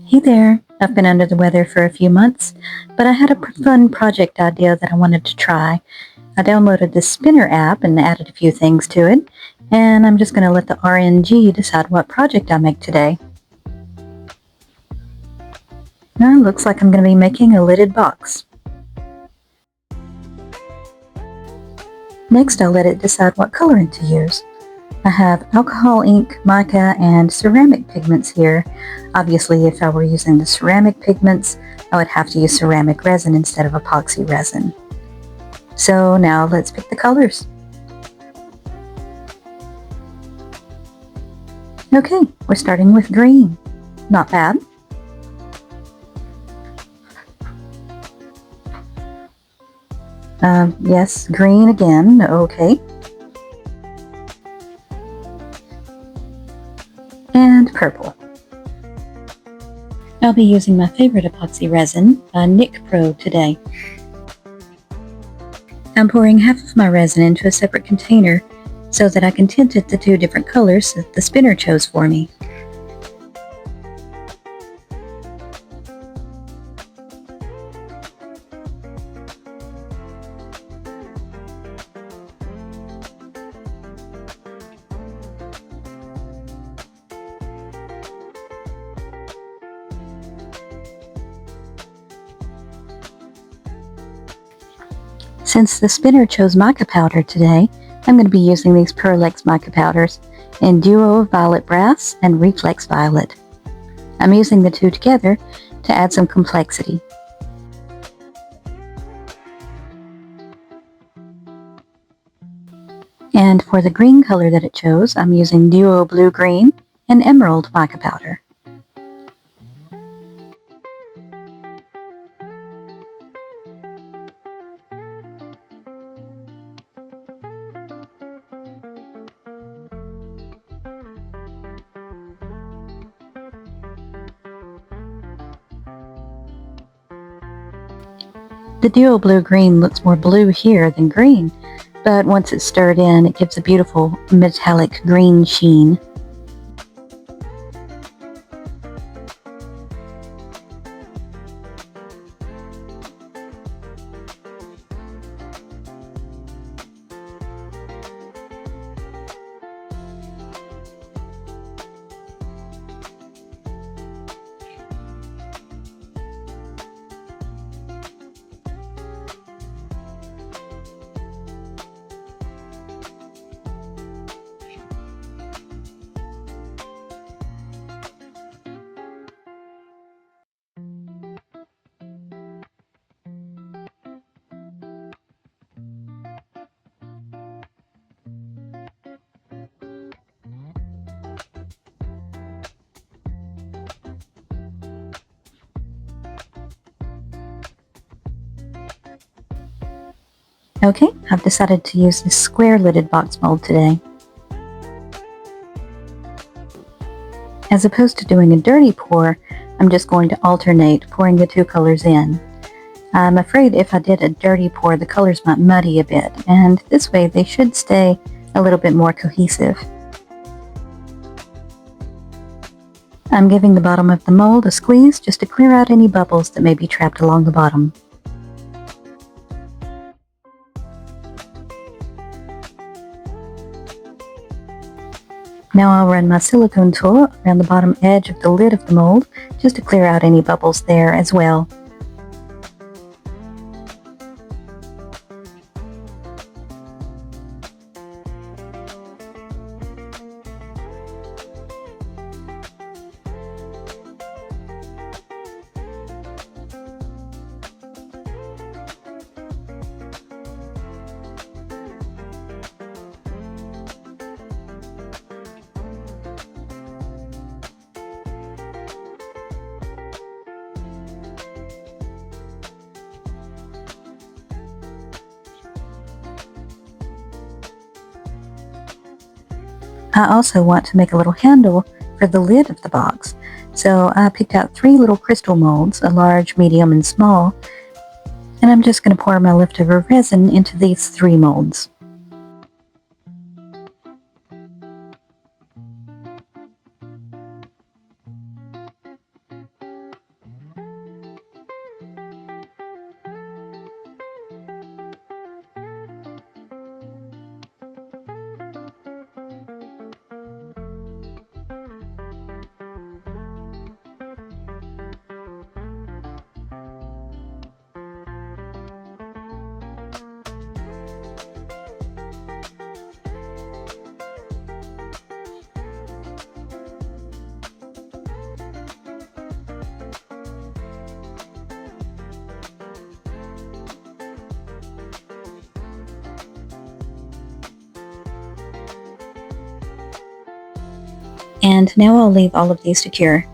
Hey there, I've been under the weather for a few months, but I had a fun project idea that I wanted to try. I downloaded the Spinner app and added a few things to it, and I'm just going to let the RNG decide what project I make today. Now it looks like I'm going to be making a lidded box. Next I'll let it decide what coloring to use. I have alcohol ink, mica, and ceramic pigments here. Obviously, if I were using the ceramic pigments, I would have to use ceramic resin instead of epoxy resin. So now let's pick the colors. Okay, we're starting with green. Not bad. Yes, green again, okay. And purple. I'll be using my favorite epoxy resin, NicPro, today. I'm pouring half of my resin into a separate container so that I can tint it the two different colors that the spinner chose for me. Since the spinner chose mica powder today, I'm going to be using these PearlEx mica powders in Duo Violet Brass and Reflex Violet. I'm using the two together to add some complexity. And for the green color that it chose, I'm using Duo Blue Green and Emerald mica powder. The Duo Blue Green looks more blue here than green, but once it's stirred in, it gives a beautiful metallic green sheen. Okay, I've decided to use this square lidded box mold today. As opposed to doing a dirty pour, I'm just going to alternate pouring the two colors in. I'm afraid if I did a dirty pour, the colors might muddy a bit, and this way they should stay a little bit more cohesive. I'm giving the bottom of the mold a squeeze just to clear out any bubbles that may be trapped along the bottom. Now I'll run my silicone tool around the bottom edge of the lid of the mold just to clear out any bubbles there as well. I also want to make a little handle for the lid of the box, so I picked out 3 little crystal molds, a large, medium, and small, and I'm just going to pour my leftover resin into these 3 molds. And now I'll leave all of these to cure.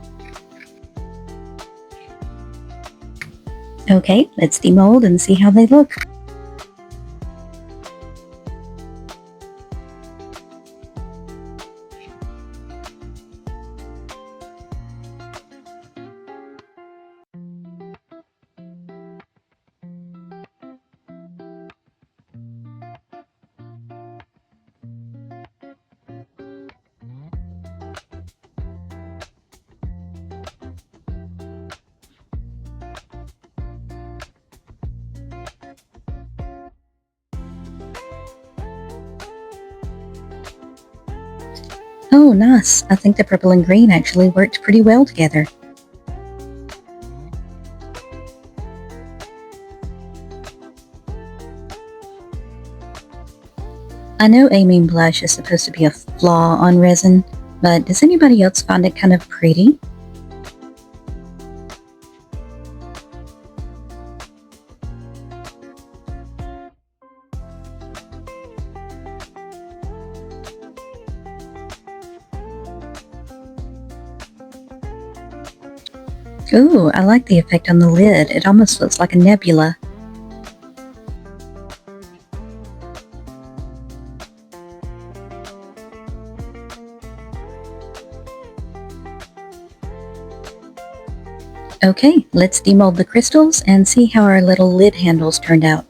Okay, let's demold and see how they look. Oh, nice. I think the purple and green actually worked pretty well together. I know amine blush is supposed to be a flaw on resin, but does anybody else find it kind of pretty? Ooh, I like the effect on the lid. It almost looks like a nebula. Okay, let's demold the crystals and see how our little lid handles turned out.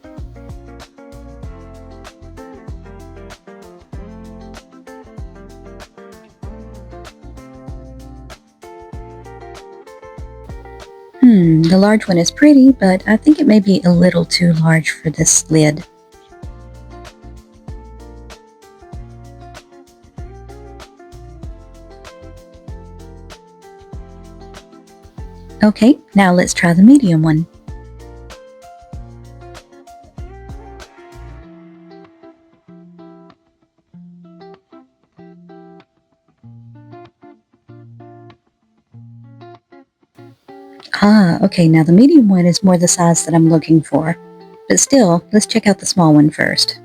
The large one is pretty, but I think it may be a little too large for this lid. Okay, now let's try the medium one. Ah, okay, now the medium one is more the size that I'm looking for. But still, let's check out the small one first.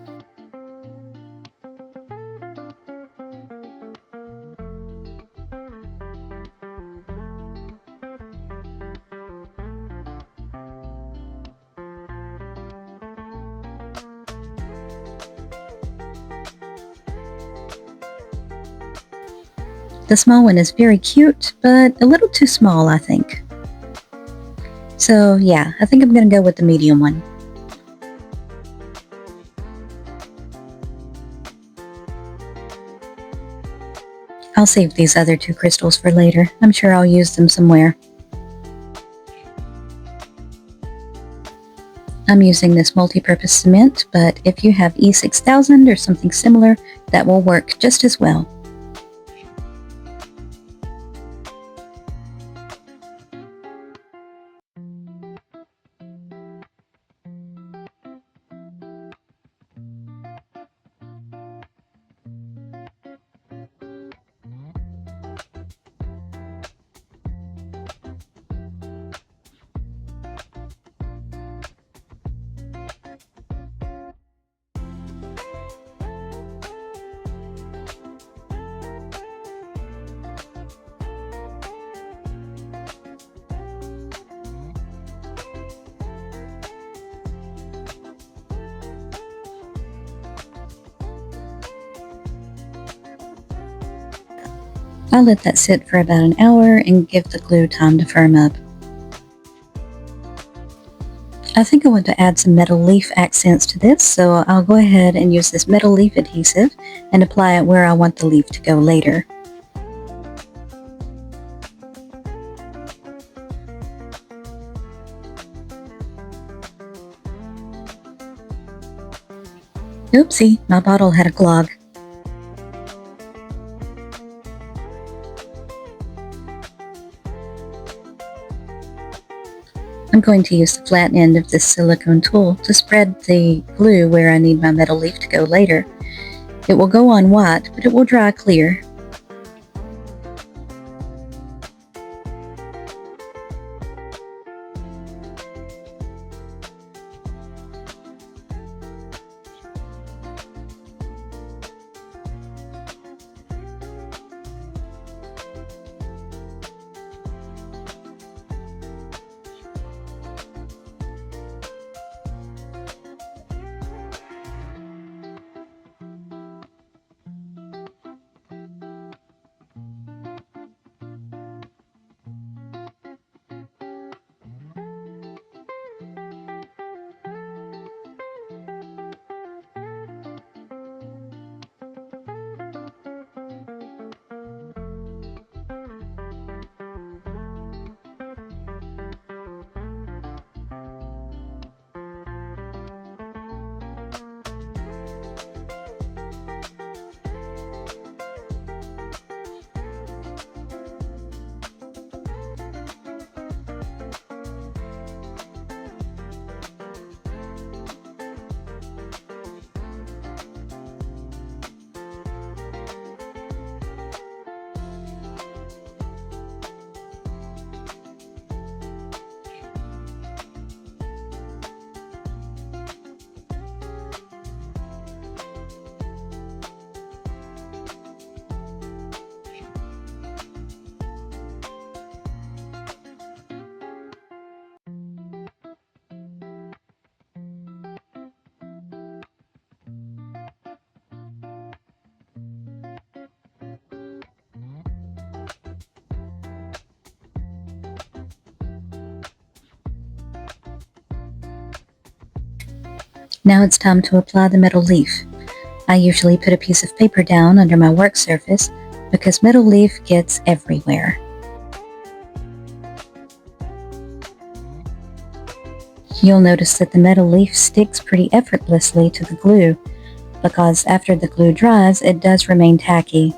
The small one is very cute, but a little too small, I think. So yeah, I think I'm going to go with the medium one. I'll save these other two crystals for later. I'm sure I'll use them somewhere. I'm using this multi-purpose cement, but if you have E6000 or something similar, that will work just as well. I'll let that sit for about an hour and give the glue time to firm up. I think I want to add some metal leaf accents to this, so I'll go ahead and use this metal leaf adhesive and apply it where I want the leaf to go later. Oopsie, my bottle had a clog. I'm going to use the flat end of this silicone tool to spread the glue where I need my metal leaf to go later. It will go on white, but it will dry clear. Now it's time to apply the metal leaf. I usually put a piece of paper down under my work surface because metal leaf gets everywhere. You'll notice that the metal leaf sticks pretty effortlessly to the glue because after the glue dries, it does remain tacky.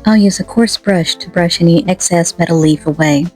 I'll use a coarse brush to brush any excess metal leaf away.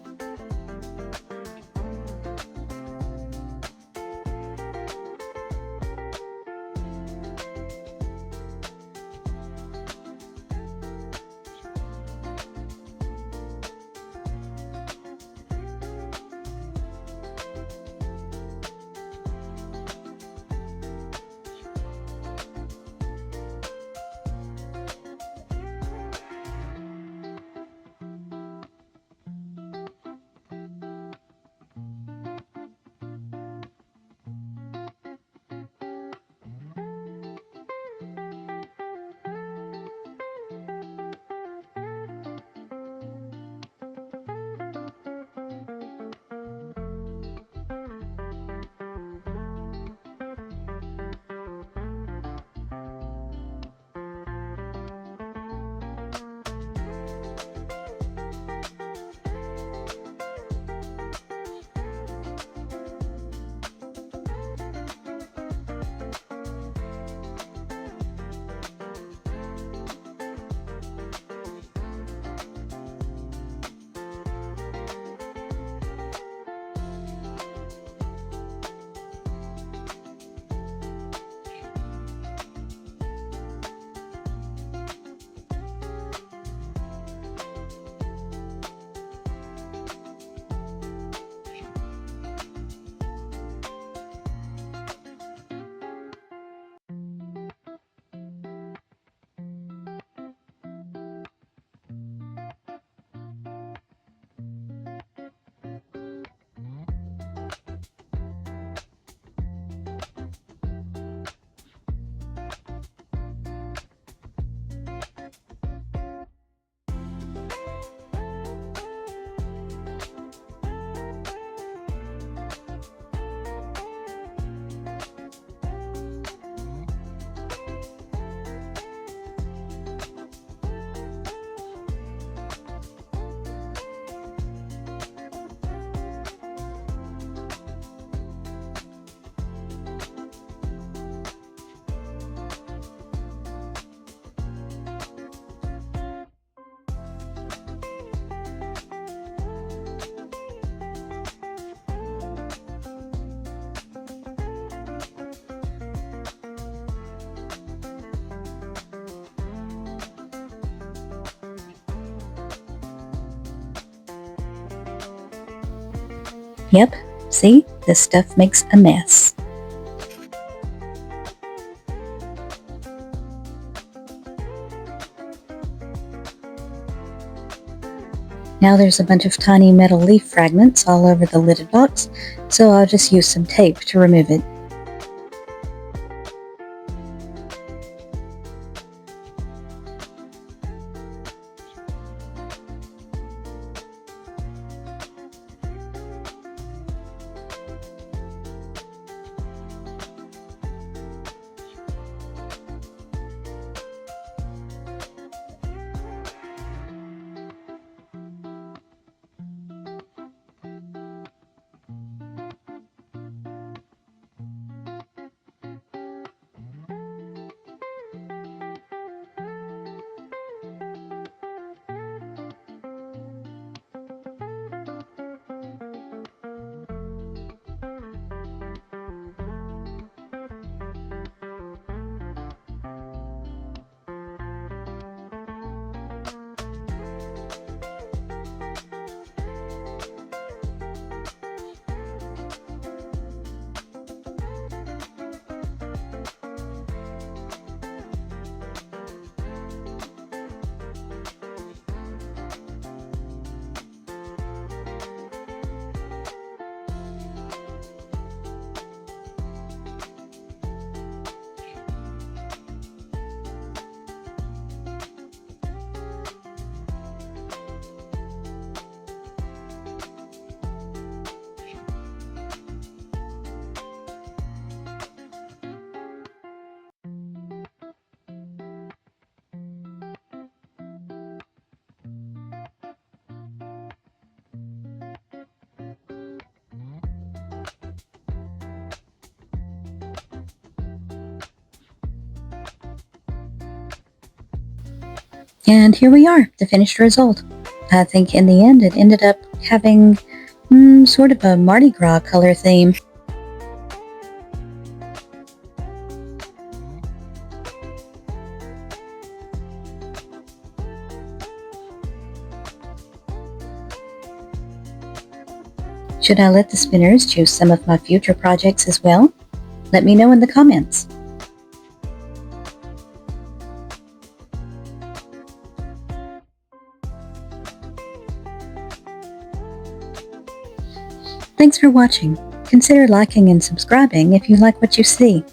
Yep, see? This stuff makes a mess. Now there's a bunch of tiny metal leaf fragments all over the lidded box, so I'll just use some tape to remove it. And here we are, the finished result. I think in the end it ended up having sort of a Mardi Gras color theme. Should I let the spinners choose some of my future projects as well? Let me know in the comments. Thanks for watching. Consider liking and subscribing if you like what you see.